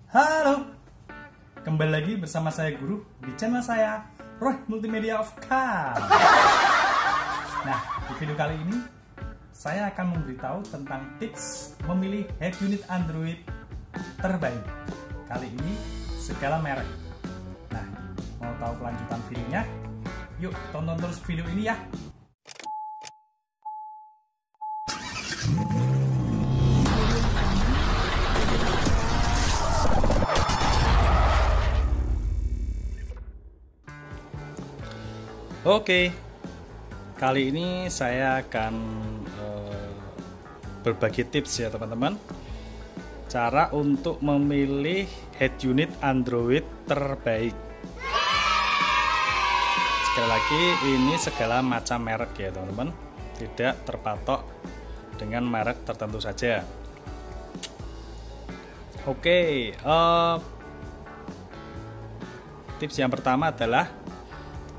Halo, kembali lagi bersama saya Guru di channel saya Roy Multimedia of Car. Nah, di video kali ini saya akan memberitahu tentang tips memilih head unit Android terbaik. Kali ini segala merek. Nah, mau tahu kelanjutan videonya? Yuk tonton terus video ini ya. Oke, kali ini saya akan berbagi tips ya teman-teman, cara untuk memilih head unit Android terbaik. Sekali lagi, ini segala macam merek ya teman-teman, tidak terpatok dengan merek tertentu saja. Oke, tips yang pertama adalah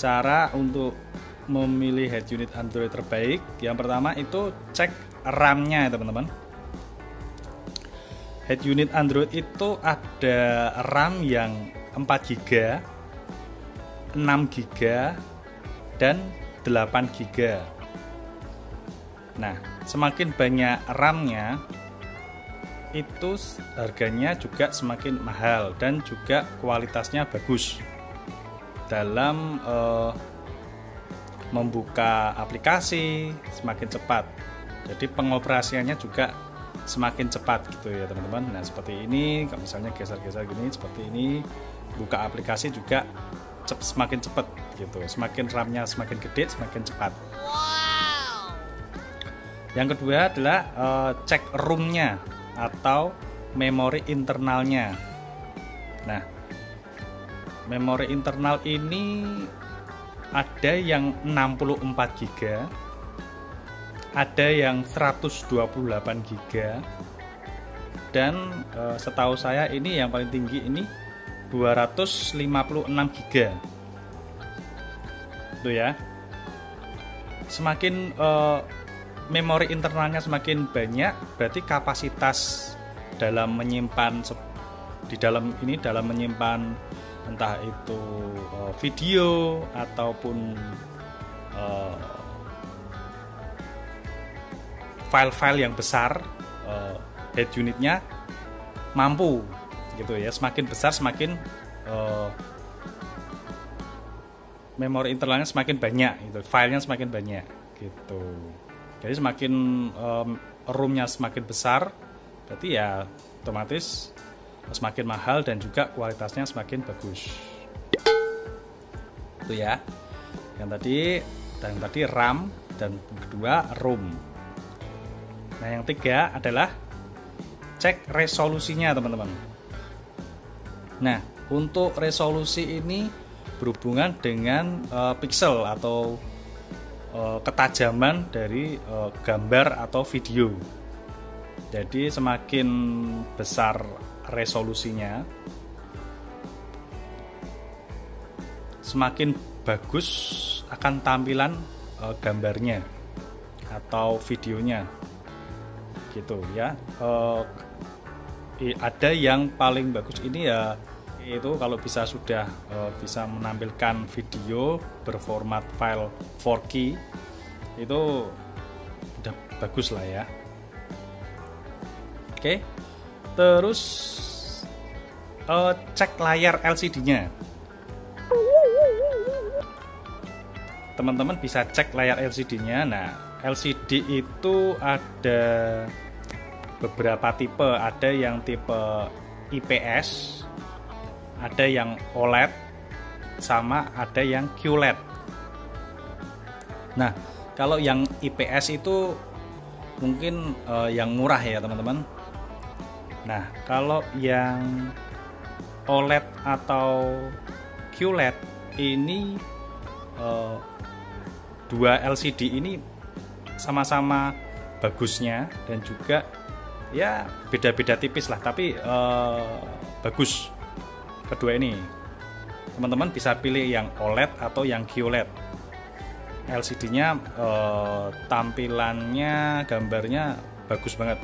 cara untuk memilih head unit Android terbaik. Yang pertama itu cek RAM-nya ya teman-teman. Head unit Android itu ada RAM yang 4GB, 6GB, dan 8GB. Nah, semakin banyak RAM-nya, itu harganya juga semakin mahal dan juga kualitasnya bagus dalam membuka aplikasi semakin cepat. Jadi pengoperasiannya juga semakin cepat gitu ya teman-teman. Nah seperti ini, kalau misalnya geser-geser gini seperti ini, buka aplikasi juga semakin cepat gitu. Semakin RAM-nya semakin gede, semakin cepat. Wow. Yang kedua adalah cek ROM-nya atau memori internalnya. Nah, memori internal ini ada yang 64GB, ada yang 128GB, dan setahu saya ini yang paling tinggi ini 256GB. Itu ya. Semakin memori internalnya semakin banyak, berarti kapasitas dalam menyimpan dalam menyimpan entah itu video ataupun file-file yang besar, head unitnya mampu gitu ya. Semakin besar semakin memori internalnya semakin banyak gitu, filenya semakin banyak gitu. Jadi semakin ROM-nya semakin besar, berarti ya otomatis semakin mahal dan juga kualitasnya semakin bagus. Itu ya. Yang tadi RAM, dan kedua ROM. Nah, yang tiga adalah cek resolusinya, teman-teman. Nah, untuk resolusi ini berhubungan dengan pixel atau ketajaman dari gambar atau video. Jadi semakin besar resolusinya, semakin bagus akan tampilan gambarnya atau videonya gitu ya. Ada yang paling bagus ini ya, itu kalau sudah bisa menampilkan video berformat file 4K, itu udah bagus lah ya. Oke. Terus cek layar LCD-nya. Teman-teman bisa cek layar LCD-nya. Nah, LCD itu ada beberapa tipe. Ada yang tipe IPS, ada yang OLED, sama ada yang QLED. Nah, kalau yang IPS itu mungkin yang murah ya teman-teman. Nah, kalau yang OLED atau QLED ini, dua LCD ini sama-sama bagusnya dan juga ya beda-beda tipis lah, tapi bagus kedua ini. Teman-teman bisa pilih yang OLED atau yang QLED. LCD-nya tampilannya, gambarnya bagus banget,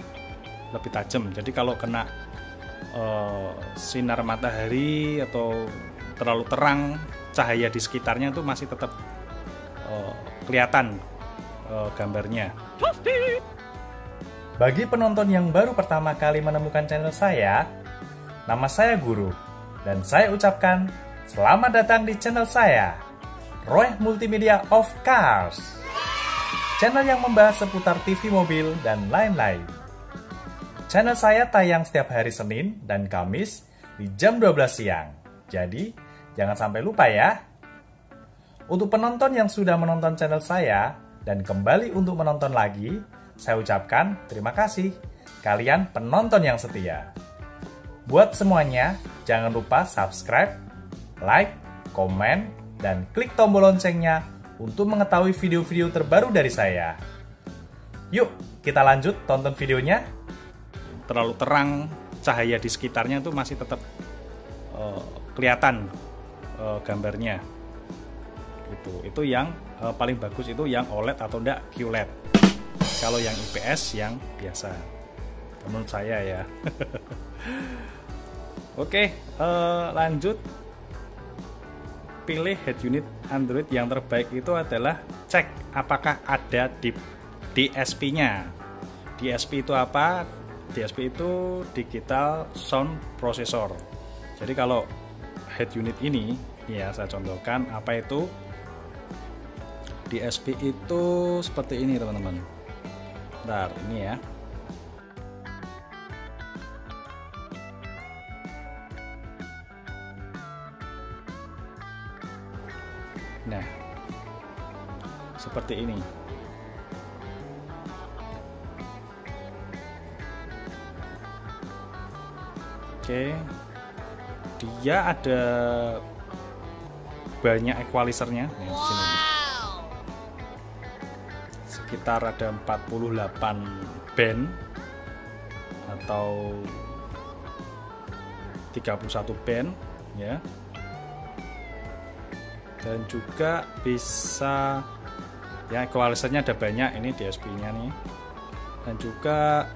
lebih tajam. Jadi kalau kena sinar matahari atau terlalu terang, cahaya di sekitarnya itu masih tetap kelihatan gambarnya. Bagi penonton yang baru pertama kali menemukan channel saya, nama saya Guru, dan saya ucapkan selamat datang di channel saya, Roy Multimedia of Cars, channel yang membahas seputar TV mobil dan lain-lain. Channel saya tayang setiap hari Senin dan Kamis di jam 12 siang, jadi jangan sampai lupa ya. Untuk penonton yang sudah menonton channel saya dan kembali untuk menonton lagi, saya ucapkan terima kasih, kalian penonton yang setia. Buat semuanya, jangan lupa subscribe, like, komen, dan klik tombol loncengnya untuk mengetahui video-video terbaru dari saya. Yuk, kita lanjut tonton videonya. Terlalu terang, cahaya di sekitarnya itu masih tetap kelihatan gambarnya. Itu yang paling bagus itu yang OLED atau enggak QLED. Kalau yang IPS yang biasa, menurut saya ya. Oke, lanjut. Pilih head unit Android yang terbaik itu adalah cek apakah ada di DSP-nya. DSP itu apa? DSP itu Digital Sound Processor. Jadi kalau head unit ini, ya saya contohkan apa itu. DSP itu seperti ini teman-teman. Bentar, ini ya. Nah, seperti ini. Oke, dia ada banyak equalizernya. Nah, di sini. Sekitar ada 48 band atau 31 band ya. Dan juga bisa ya, equalizernya ada banyak, ini DSP-nya nih. Dan juga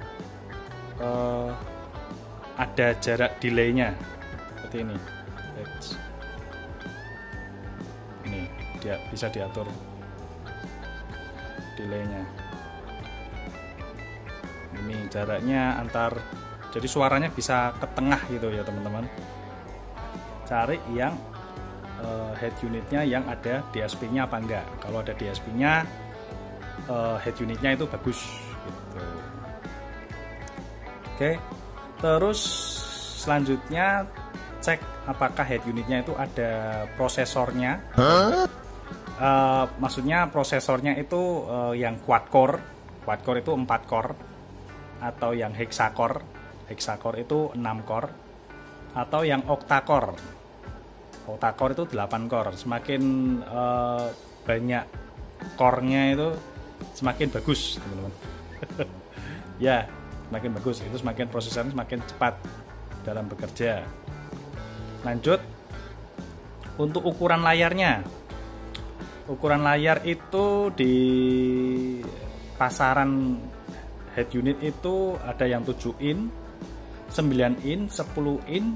ada jarak delay-nya seperti ini. Ini dia bisa diatur delaynya. Ini jaraknya antar, jadi suaranya bisa ke tengah gitu ya teman-teman. Cari yang head unitnya yang ada DSP-nya apa enggak. Kalau ada DSP-nya, head unitnya itu bagus gitu. Oke, terus selanjutnya cek apakah head unitnya itu ada prosesornya. Maksudnya prosesornya itu yang quad core itu 4 core, atau yang hexacore itu 6 core, atau yang octa-core itu 8 core. Semakin banyak core-nya itu semakin bagus teman-teman. Ya, semakin bagus itu semakin prosesornya semakin cepat dalam bekerja. Lanjut, untuk ukuran layarnya. Ukuran layar itu di pasaran head unit itu ada yang 7 in, 9 in, 10 in,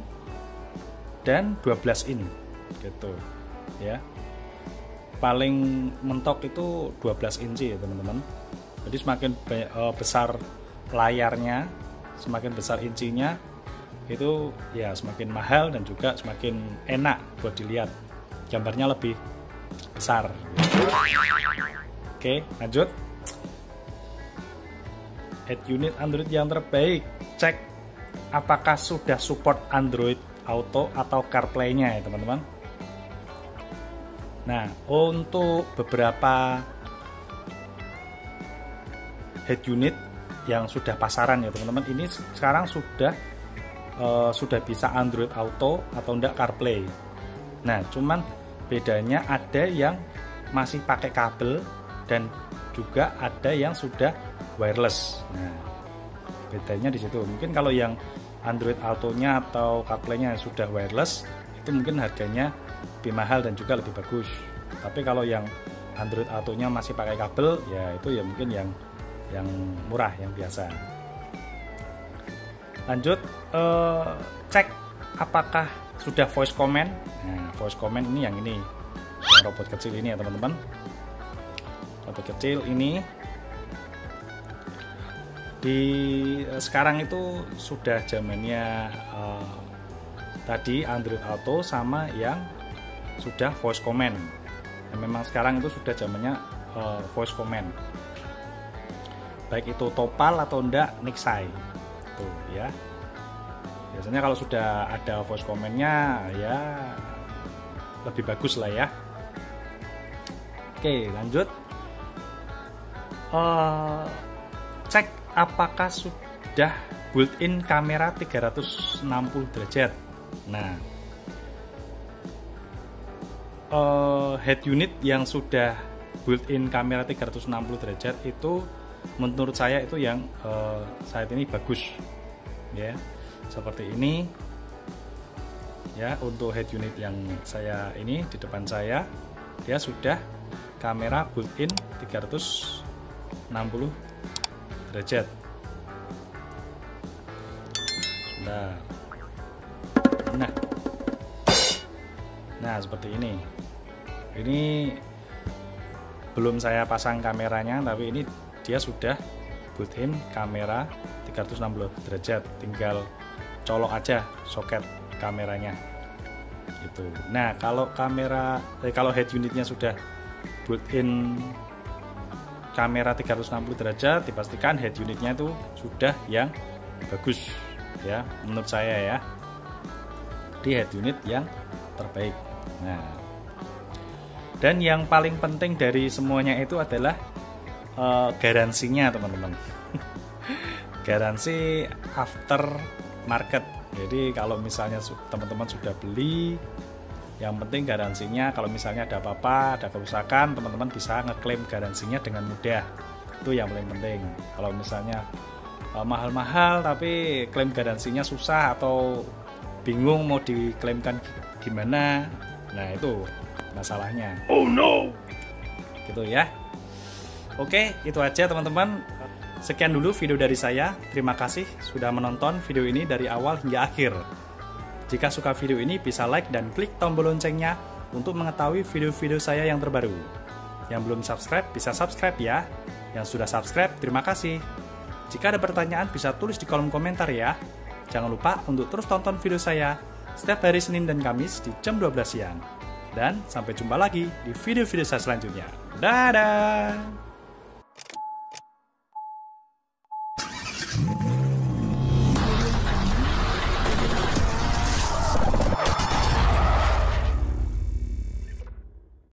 dan 12 in gitu ya. Paling mentok itu 12 inci ya teman-teman. Jadi semakin besar layarnya, semakin besar incinya, itu ya semakin mahal dan juga semakin enak buat dilihat. Gambarnya lebih besar. Oke, lanjut. Head unit Android yang terbaik, cek apakah sudah support Android Auto atau CarPlay-nya ya teman-teman. Nah, untuk beberapa head unit yang sudah pasaran ya teman-teman, ini sekarang sudah bisa Android Auto atau enggak CarPlay. Nah, cuman bedanya ada yang masih pakai kabel dan juga ada yang sudah wireless. Nah, bedanya di situ. Mungkin kalau yang Android Auto-nya atau CarPlay-nya sudah wireless, itu mungkin harganya lebih mahal dan juga lebih bagus. Tapi kalau yang Android Auto-nya masih pakai kabel, ya itu ya mungkin yang murah, yang biasa. Lanjut, cek apakah sudah voice comment. Nah, voice comment ini yang robot kecil ini ya teman-teman. Robot kecil ini sekarang itu sudah zamannya tadi Android Auto sama yang sudah voice comment. Nah, memang sekarang itu sudah zamannya voice comment. Baik itu Topal atau enggak Nixai. Tuh ya. Biasanya kalau sudah ada voice commentnya ya lebih bagus lah ya. Oke, lanjut. Cek apakah sudah built-in kamera 360 derajat. Nah, head unit yang sudah built-in kamera 360 derajat itu menurut saya itu yang saat ini bagus ya. Seperti ini ya, untuk head unit yang saya ini di depan saya, dia sudah kamera built-in 360 derajat. Nah seperti ini. Ini belum saya pasang kameranya, tapi ini dia sudah built-in kamera 360 derajat, tinggal colok aja soket kameranya gitu. Nah kalau kalau head unitnya sudah built-in kamera 360 derajat, dipastikan head unitnya itu sudah yang bagus ya, menurut saya ya, di head unit yang terbaik. Nah, dan yang paling penting dari semuanya itu adalah garansinya teman-teman. Garansi after market. Jadi kalau misalnya teman-teman sudah beli, yang penting garansinya, kalau misalnya ada apa-apa, ada kerusakan, teman-teman bisa ngeklaim garansinya dengan mudah. Itu yang paling penting. Kalau misalnya mahal-mahal tapi klaim garansinya susah atau bingung mau diklaimkan gimana, nah itu masalahnya. Oh no, gitu ya. Oke, itu aja teman-teman. Sekian dulu video dari saya. Terima kasih sudah menonton video ini dari awal hingga akhir. Jika suka video ini bisa like dan klik tombol loncengnya untuk mengetahui video-video saya yang terbaru. Yang belum subscribe bisa subscribe ya. Yang sudah subscribe terima kasih. Jika ada pertanyaan bisa tulis di kolom komentar ya. Jangan lupa untuk terus tonton video saya setiap hari Senin dan Kamis di jam 12 siang. Dan sampai jumpa lagi di video-video saya selanjutnya. Dadah!